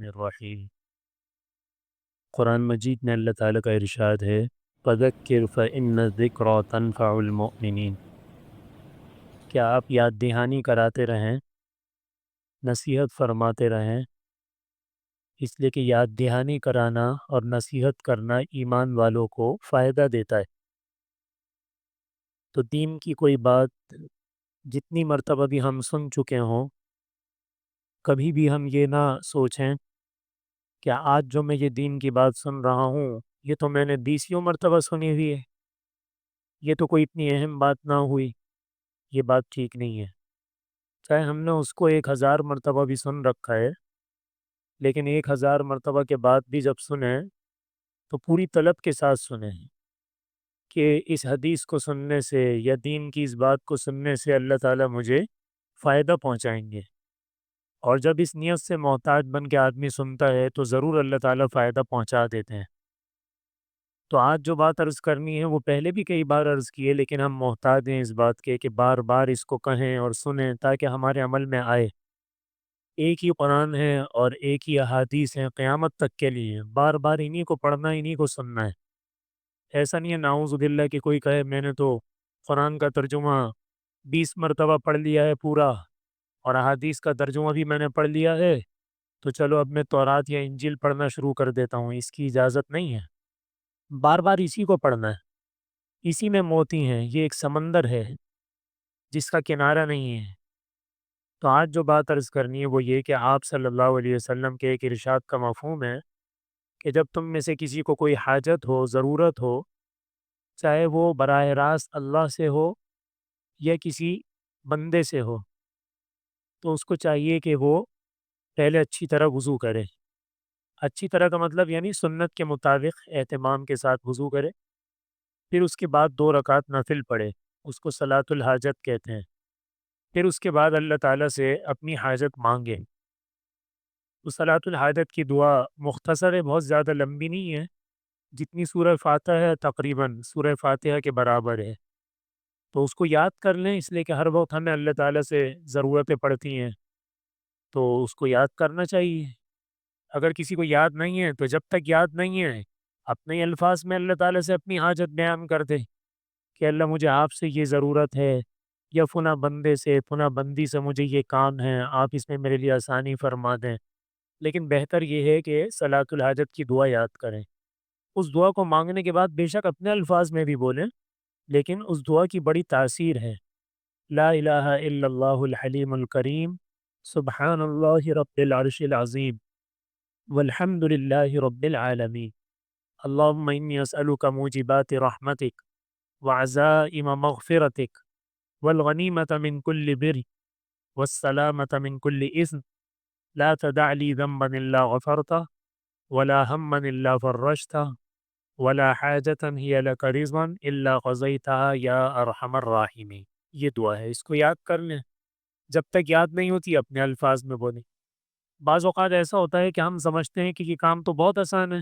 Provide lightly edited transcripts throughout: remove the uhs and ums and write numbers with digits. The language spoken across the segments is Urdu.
الرحیم۔ قرآن مجید میں اللہ تعالیٰ کا ارشاد ہے فذکر فإن الذکریٰ تنفع المؤمنین۔ کیا آپ یاد دہانی کراتے رہیں، نصیحت فرماتے رہیں، اس لیے کہ یاد دہانی کرانا اور نصیحت کرنا ایمان والوں کو فائدہ دیتا ہے۔ تو دین کی کوئی بات جتنی مرتبہ بھی ہم سن چکے ہوں، کبھی بھی ہم یہ نہ سوچیں کہ آج جو میں یہ دین کی بات سن رہا ہوں یہ تو میں نے 20 مرتبہ سنی ہوئی ہے، یہ تو کوئی اتنی اہم بات نہ ہوئی۔ یہ بات ٹھیک نہیں ہے۔ چاہے ہم نے اس کو 1000 مرتبہ بھی سن رکھا ہے، لیکن 1000 مرتبہ کے بعد بھی جب سنیں تو پوری طلب کے ساتھ سنیں کہ اس حدیث کو سننے سے یا دین کی اس بات کو سننے سے اللہ تعالیٰ مجھے فائدہ پہنچائیں گے۔ اور جب اس نیت سے محتاج بن کے آدمی سنتا ہے تو ضرور اللہ تعالیٰ فائدہ پہنچا دیتے ہیں۔ تو آج جو بات عرض کرنی ہے وہ پہلے بھی کئی بار عرض کی ہے، لیکن ہم محتاج ہیں اس بات کے کہ بار بار اس کو کہیں اور سنیں تاکہ ہمارے عمل میں آئے۔ ایک ہی قرآن ہے اور ایک ہی احادیث ہیں قیامت تک کے لیے، بار بار انہی کو پڑھنا، انہی کو سننا ہے۔ ایسا نہیں ہے نعوذ باللہ کہ کوئی کہے میں نے تو قرآن کا ترجمہ 20 مرتبہ پڑھ لیا ہے پورا، اور احادیث کا ترجمہ بھی میں نے پڑھ لیا ہے، تو چلو اب میں تورات یا انجیل پڑھنا شروع کر دیتا ہوں۔ اس کی اجازت نہیں ہے۔ بار بار اسی کو پڑھنا ہے، اسی میں موتی ہیں۔ یہ ایک سمندر ہے جس کا کنارہ نہیں ہے۔ تو آج جو بات عرض کرنی ہے وہ یہ کہ آپ صلی اللہ علیہ وسلم کے ایک ارشاد کا مفہوم ہے کہ جب تم میں سے کسی کو کوئی حاجت ہو، ضرورت ہو، چاہے وہ براہ راست اللہ سے ہو یا کسی بندے سے ہو، تو اس کو چاہیے کہ وہ پہلے اچھی طرح وضو کرے۔ اچھی طرح کا مطلب یعنی سنت کے مطابق اہتمام کے ساتھ وضو کرے، پھر اس کے بعد 2 رکعت نفل پڑھے، اس کو صلاۃ الحاجت کہتے ہیں۔ پھر اس کے بعد اللہ تعالیٰ سے اپنی حاجت مانگے۔ تو صلاۃ الحاجت کی دعا مختصر ہے، بہت زیادہ لمبی نہیں ہے، جتنی سورہ فاتحہ ہے تقریباً سورہ فاتحہ کے برابر ہے۔ تو اس کو یاد کر لیں، اس لیے کہ ہر وقت ہمیں اللہ تعالیٰ سے ضرورتیں پڑتی ہیں، تو اس کو یاد کرنا چاہیے۔ اگر کسی کو یاد نہیں ہے تو جب تک یاد نہیں ہے اپنے ہی الفاظ میں اللہ تعالیٰ سے اپنی حاجت بیان کر دے کہ اللہ مجھے آپ سے یہ ضرورت ہے، یا فلاں بندے سے فلاں بندی سے مجھے یہ کام ہے، آپ اس میں میرے لیے آسانی فرما دیں۔ لیکن بہتر یہ ہے کہ صلاۃ الحاجت کی دعا یاد کریں۔ اس دعا کو مانگنے کے بعد بے شک اپنے الفاظ میں بھی بولیں، لیکن اس دعا کی بڑی تاثیر ہے۔ لا الہ الا اللہ الحلیم الکریم، سبحان اللہ رب العرش العظیم، والحمد للہ رب العالمین، اللہم انی اسألک موجبات رحمتک وعزائم مغفرتک والغنیمة من كل بر والسلامة من كل إثم لا تدع لي ذنبا إلا غفرته ولا هما إلا فرجته ولا حاجة هي لك رضا إلا قضيتها يا أرحم الراحمين۔ یہ دعا ہے، اس کو یاد کر لیں۔ جب تک یاد نہیں ہوتی اپنے الفاظ میں بولیں۔ بعض اوقات ایسا ہوتا ہے کہ ہم سمجھتے ہیں کہ یہ کام تو بہت آسان ہے،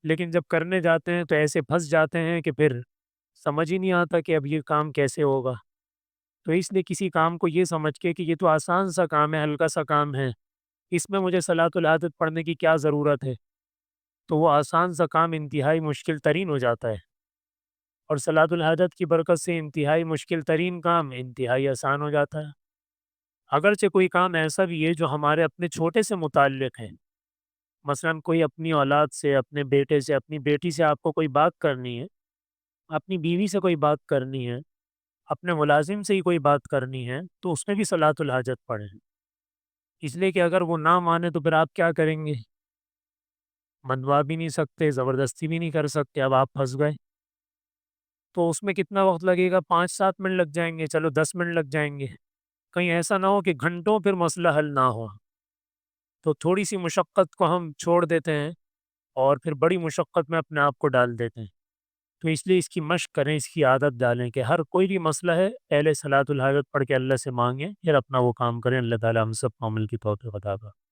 لیکن جب کرنے جاتے ہیں تو ایسے پھنس جاتے ہیں کہ پھر سمجھ ہی نہیں آتا کہ اب یہ کام کیسے ہوگا۔ تو اس لیے کسی کام کو یہ سمجھ کے کہ یہ تو آسان سا کام ہے، ہلکا سا کام ہے، اس میں مجھے صلاۃ الحاجت پڑھنے کی کیا ضرورت ہے، تو وہ آسان سا کام انتہائی مشکل ترین ہو جاتا ہے، اور صلاۃ الحاجت کی برکت سے انتہائی مشکل ترین کام انتہائی آسان ہو جاتا ہے۔ اگرچہ کوئی کام ایسا بھی ہے جو ہمارے اپنے چھوٹے سے متعلق ہے، مثلا کوئی اپنی اولاد سے، اپنے بیٹے سے، اپنی بیٹی سے آپ کو کوئی بات کرنی ہے، اپنی بیوی سے کوئی بات کرنی ہے، اپنے ملازم سے ہی کوئی بات کرنی ہے، تو اس میں بھی صلاۃ الحاجت پڑھیں۔ اس لیے کہ اگر وہ نہ مانے تو پھر آپ کیا کریں گے؟ منوا بھی نہیں سکتے، زبردستی بھی نہیں کر سکتے، اب آپ پھنس گئے۔ تو اس میں کتنا وقت لگے گا؟ 5-7 منٹ لگ جائیں گے، چلو 10 منٹ لگ جائیں گے، کہیں ایسا نہ ہو کہ گھنٹوں پھر مسئلہ حل نہ ہو۔ تو تھوڑی سی مشقت کو ہم چھوڑ دیتے ہیں اور پھر بڑی مشقت میں اپنے آپ کو ڈال دیتے ہیں۔ تو اس لیے اس کی مشق کریں، اس کی عادت ڈالیں کہ ہر کوئی بھی مسئلہ ہے پہلے صلاۃ الحاجت پڑھ کے اللہ سے مانگیں، پھر اپنا وہ کام کریں۔ اللہ تعالیٰ ہم سب کو عمل کی توفیق عطا فرمائے۔